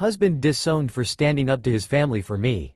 Husband disowned for standing up to his family for me.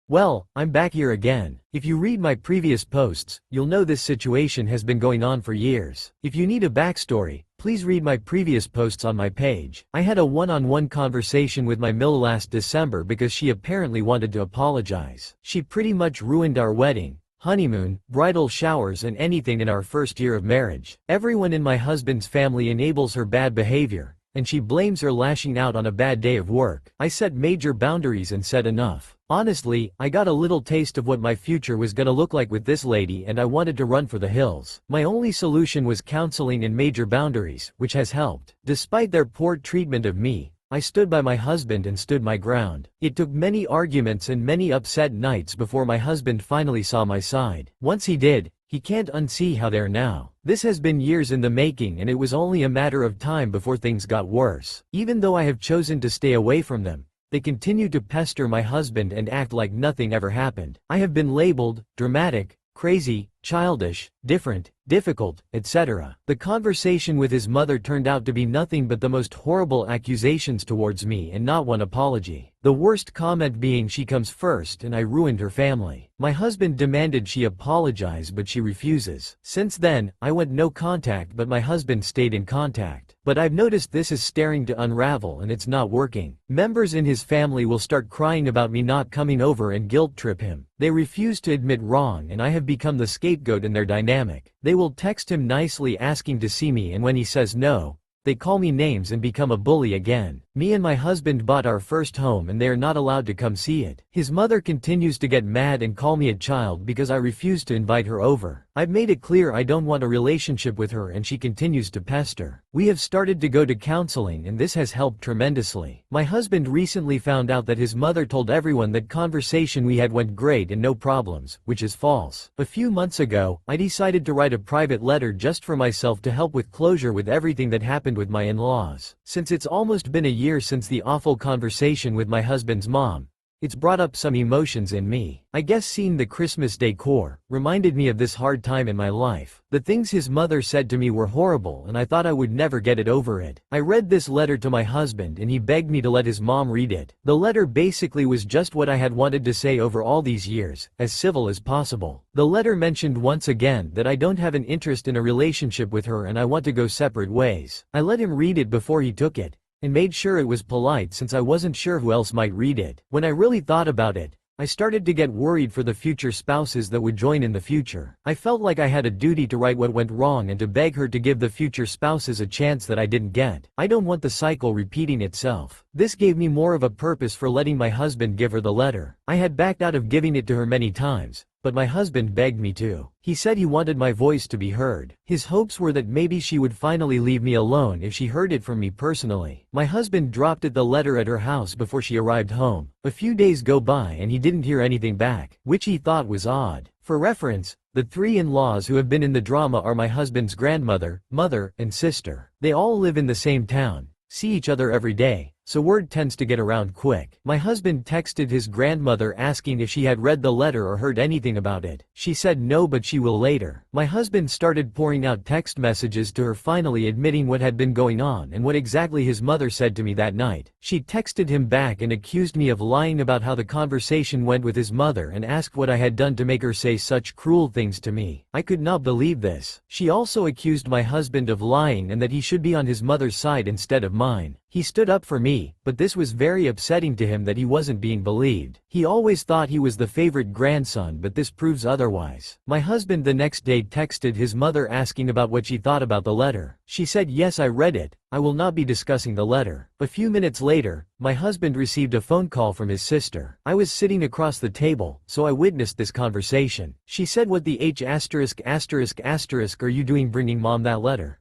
Well, I'm back here again. If you read my previous posts, you'll know this situation has been going on for years. If you need a backstory, please read my previous posts on my page. I had a one-on-one conversation with my mill last December because she apparently wanted to apologize. She pretty much ruined our wedding, honeymoon, bridal showers and anything in our first year of marriage. Everyone in my husband's family enables her bad behavior, and she blames her lashing out on a bad day of work. I set major boundaries and said enough. Honestly, I got a little taste of what my future was gonna look like with this lady and I wanted to run for the hills. My only solution was counseling and major boundaries, which has helped. Despite their poor treatment of me, I stood by my husband and stood my ground. It took many arguments and many upset nights before my husband finally saw my side. Once he did, he can't unsee how they're now. This has been years in the making and it was only a matter of time before things got worse. Even though I have chosen to stay away from them, they continue to pester my husband and act like nothing ever happened. I have been labeled dramatic, crazy, childish, different, difficult, etc. The conversation with his mother turned out to be nothing but the most horrible accusations towards me and not one apology. The worst comment being she comes first and I ruined her family. My husband demanded she apologize but she refuses. Since then, I went no contact but my husband stayed in contact. But I've noticed this is starting to unravel and it's not working. Members in his family will start crying about me not coming over and guilt trip him. They refuse to admit wrong and I have become the scapegoat in their dynamic. They will text him nicely asking to see me and when he says no, they call me names and become a bully again. Me and my husband bought our first home and they are not allowed to come see it. His mother continues to get mad and call me a child because I refuse to invite her over. I've made it clear I don't want a relationship with her and she continues to pester. We have started to go to counseling and this has helped tremendously. My husband recently found out that his mother told everyone that conversation we had went great and no problems, which is false. A few months ago, I decided to write a private letter just for myself to help with closure with everything that happened with my in-laws. Since it's almost been a year since the awful conversation with my husband's mom, it's brought up some emotions in me. I guess seeing the Christmas decor reminded me of this hard time in my life. The things his mother said to me were horrible and I thought I would never get it over it. I read this letter to my husband and he begged me to let his mom read it. The letter basically was just what I had wanted to say over all these years, as civil as possible. The letter mentioned once again that I don't have an interest in a relationship with her and I want to go separate ways. I let him read it before he took it, and made sure it was polite since I wasn't sure who else might read it. When I really thought about it, I started to get worried for the future spouses that would join in the future. I felt like I had a duty to right what went wrong and to beg her to give the future spouses a chance that I didn't get. I don't want the cycle repeating itself. This gave me more of a purpose for letting my husband give her the letter. I had backed out of giving it to her many times, but my husband begged me to. He said he wanted my voice to be heard. His hopes were that maybe she would finally leave me alone if she heard it from me personally. My husband dropped the letter at her house before she arrived home. A few days go by and he didn't hear anything back, which he thought was odd. For reference, the three in-laws who have been in the drama are my husband's grandmother, mother, and sister. They all live in the same town, see each other every day, so word tends to get around quick. My husband texted his grandmother asking if she had read the letter or heard anything about it. She said no but she will later. My husband started pouring out text messages to her finally admitting what had been going on and what exactly his mother said to me that night. She texted him back and accused me of lying about how the conversation went with his mother and asked what I had done to make her say such cruel things to me. I could not believe this. She also accused my husband of lying and that he should be on his mother's side instead of mine. He stood up for me, but this was very upsetting to him that he wasn't being believed. He always thought he was the favorite grandson but this proves otherwise. My husband the next day texted his mother asking about what she thought about the letter. She said yes I read it, I will not be discussing the letter. A few minutes later, my husband received a phone call from his sister. I was sitting across the table, so I witnessed this conversation. She said what the H*** are you doing bringing mom that letter?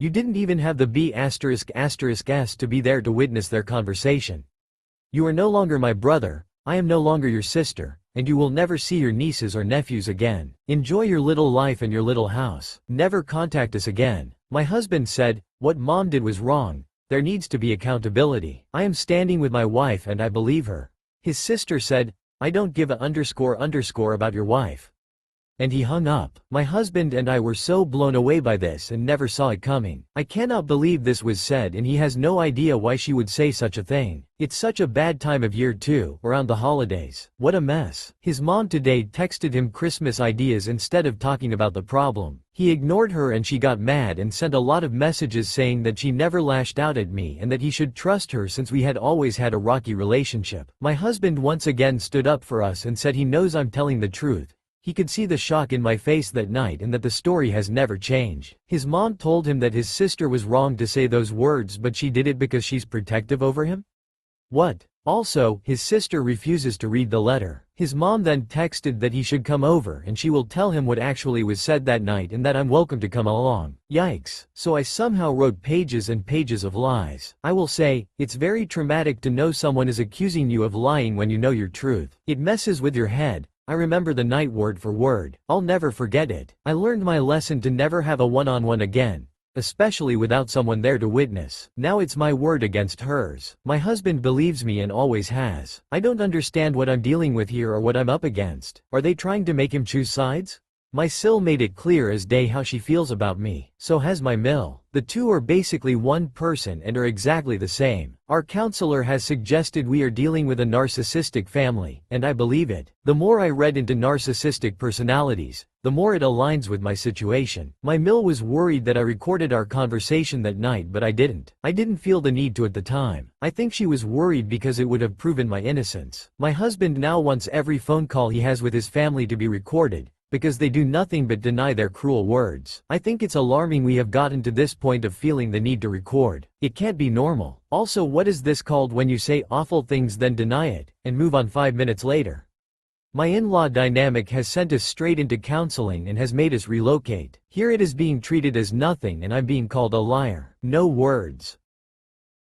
You didn't even have the B******s to be there to witness their conversation. You are no longer my brother, I am no longer your sister, and you will never see your nieces or nephews again. Enjoy your little life and your little house. Never contact us again. My husband said, what mom did was wrong, there needs to be accountability. I am standing with my wife and I believe her. His sister said, I don't give a __ about your wife. And he hung up. My husband and I were so blown away by this and never saw it coming. I cannot believe this was said and he has no idea why she would say such a thing. It's such a bad time of year too, around the holidays. What a mess. His mom today texted him Christmas ideas instead of talking about the problem. He ignored her and she got mad and sent a lot of messages saying that she never lashed out at me and that he should trust her since we had always had a rocky relationship. My husband once again stood up for us and said he knows I'm telling the truth. He could see the shock in my face that night and that the story has never changed. His mom told him that his sister was wrong to say those words but she did it because she's protective over him? What? Also, his sister refuses to read the letter. His mom then texted that he should come over and she will tell him what actually was said that night and that I'm welcome to come along. Yikes. So I somehow wrote pages and pages of lies. I will say, it's very traumatic to know someone is accusing you of lying when you know your truth. It messes with your head. I remember the night word for word. I'll never forget it. I learned my lesson to never have a one-on-one again. Especially without someone there to witness. Now it's my word against hers. My husband believes me and always has. I don't understand what I'm dealing with here or what I'm up against. Are they trying to make him choose sides? My sil made it clear as day how she feels about me. So has my mill. The two are basically one person and are exactly the same. Our counselor has suggested we are dealing with a narcissistic family, and I believe it. The more I read into narcissistic personalities, the more it aligns with my situation. My mill was worried that I recorded our conversation that night but I didn't. I didn't feel the need to at the time. I think she was worried because it would have proven my innocence. My husband now wants every phone call he has with his family to be recorded, because they do nothing but deny their cruel words. I think it's alarming we have gotten to this point of feeling the need to record. It can't be normal. Also, what is this called when you say awful things then deny it, and move on 5 minutes later? My in-law dynamic has sent us straight into counseling and has made us relocate. Here it is being treated as nothing and I'm being called a liar. No words.